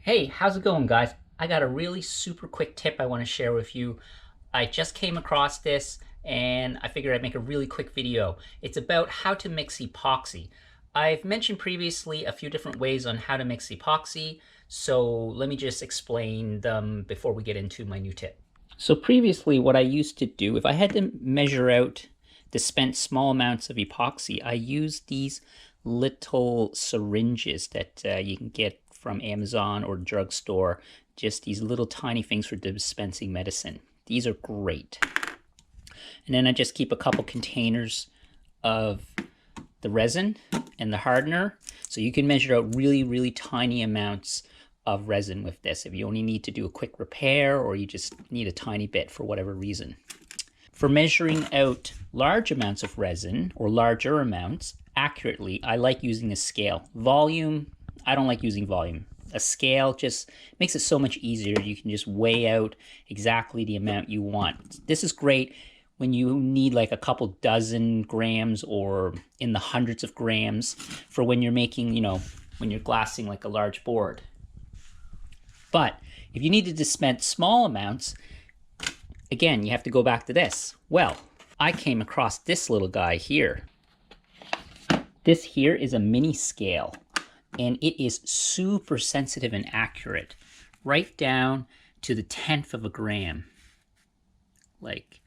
Hey, how's it going, guys? I got a really super quick tip I want to share with you. I just came across this and I figured I'd make a really quick video. It's about how to mix epoxy. I've mentioned previously a few different ways on how to mix epoxy, so let me just explain them before we get into my new tip. So previously what I used to do, if I had to measure out, dispense small amounts of epoxy, I used these little syringes that you can get from Amazon or drugstore, just these little tiny things for dispensing medicine. These are great. And then I just keep a couple containers of the resin and the hardener, so you can measure out really tiny amounts of resin with this if you only need to do a quick repair or you just need a tiny bit for whatever reason. For measuring out large amounts of resin or larger amounts accurately, I like using a scale. Volume, I don't like using volume. A scale just makes it so much easier. You can just weigh out exactly the amount you want. This is great when you need like a couple dozen grams or in the hundreds of grams for when you're making, when you're glassing like a large board. But if you need to dispense small amounts, again, you have to go back to this. Well, I came across this little guy here. This here is a mini scale, and it is super sensitive and accurate, right down to the 1/10 of a gram. Like,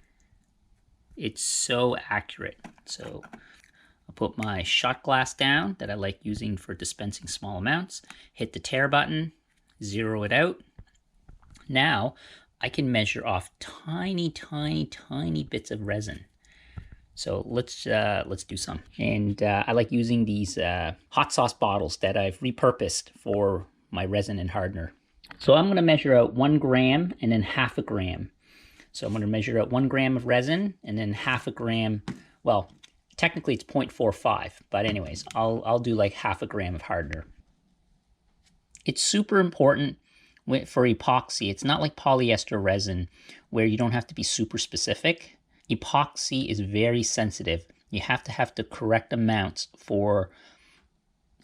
it's so accurate. So I'll put my shot glass down that I like using for dispensing small amounts, hit the tare button, zero it out. Now I can measure off tiny bits of resin. So let's do some. And I like using these hot sauce bottles that I've repurposed for my resin and hardener. So I'm gonna measure out 1 gram and then 1/2 gram. So I'm gonna measure out 1 gram of resin and then 1/2 gram, well, technically it's 0.45, but anyways, I'll do like 1/2 gram of hardener. It's super important for epoxy. It's not like polyester resin where you don't have to be super specific. Epoxy is very sensitive. You have to have the correct amounts for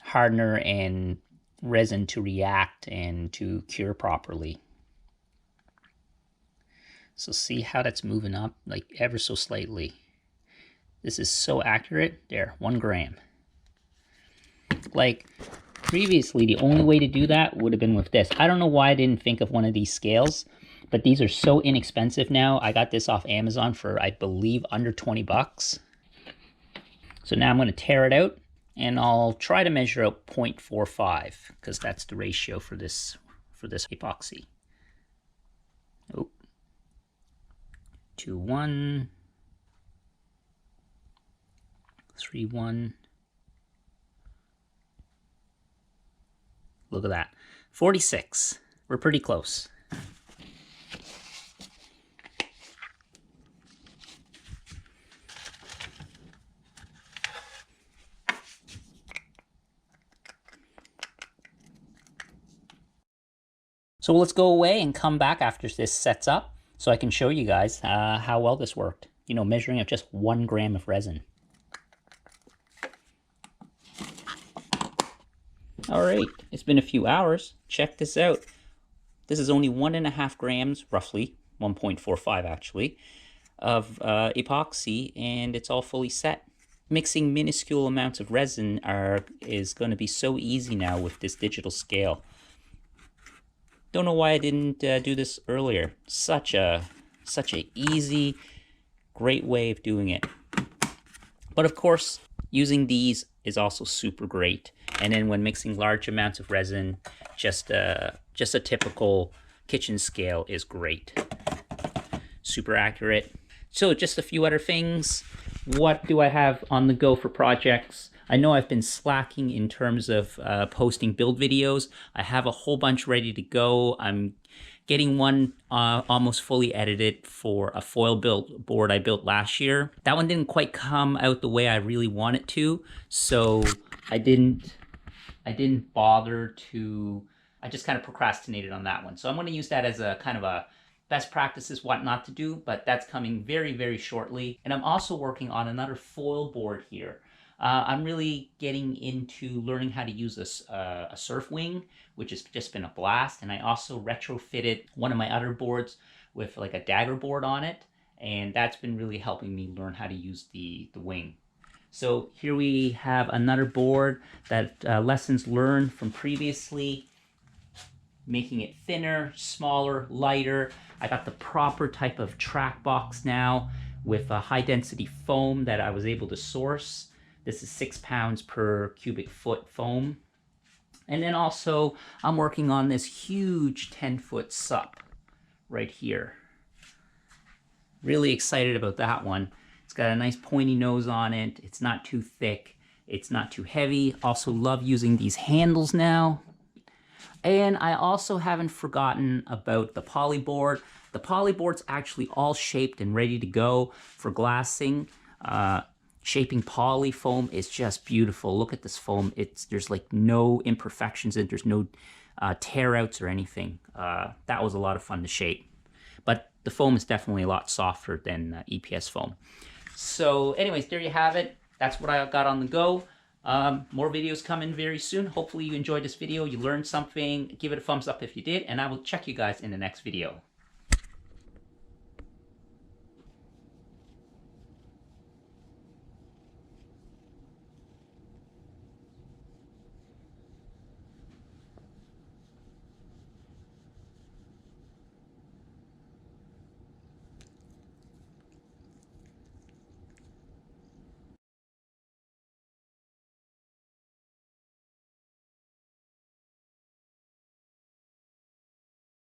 hardener and resin to react and to cure properly. So see how that's moving up like ever so slightly. This is so accurate. There, 1 gram. Like previously, the only way to do that would have been with this. I don't know why I didn't think of one of these scales, but these are so inexpensive now. I got this off Amazon for, I believe, under 20 bucks. So now I'm going to tear it out and I'll try to measure out 0.45 because that's the ratio for this epoxy. Oh. 2, 1, 3, 1. Look at that. 46. We're pretty close. So let's go away and come back after this sets up so I can show you guys how well this worked. Measuring out just 1 gram of resin. All right, it's been a few hours. Check this out. This is only 1.5 grams, roughly, 1.45 actually, of epoxy, and it's all fully set. Mixing minuscule amounts of resin is going to be so easy now with this digital scale. Don't know why I didn't do this earlier. Such a easy, great way of doing it. But of course, using these is also super great. And then when mixing large amounts of resin, just a typical kitchen scale is great. Super accurate. So just a few other things. What do I have on the go for projects? I know I've been slacking in terms of posting build videos. I have a whole bunch ready to go. I'm getting one almost fully edited for a foil built board I built last year. That one didn't quite come out the way I really want it to, so I didn't bother to, I just kind of procrastinated on that one. So I'm going to use that as a kind of a best practices, what not to do, but that's coming very shortly. And I'm also working on another foil board here. I'm really getting into learning how to use a surf wing, which has just been a blast. And I also retrofitted one of my other boards with like a dagger board on it. And that's been really helping me learn how to use the wing. So here we have another board that lessons learned from previously, making it thinner, smaller, lighter. I got the proper type of track box now with a high density foam that I was able to source. This is 6 pounds per cubic foot foam. And then also I'm working on this huge 10-foot sup right here. Really excited about that one. It's got a nice pointy nose on it. It's not too thick. It's not too heavy. Also love using these handles now. And I also haven't forgotten about the polyboard. The polyboard's actually all shaped and ready to go for glassing. Shaping poly foam is just beautiful. Look at this foam. There's like no imperfections in it. There's no tear outs or anything. That was a lot of fun to shape. But the foam is definitely a lot softer than EPS foam. So anyways, there you have it. That's what I got on the go. More videos coming very soon. Hopefully you enjoyed this video. You learned something. Give it a thumbs up if you did. And I will check you guys in the next video.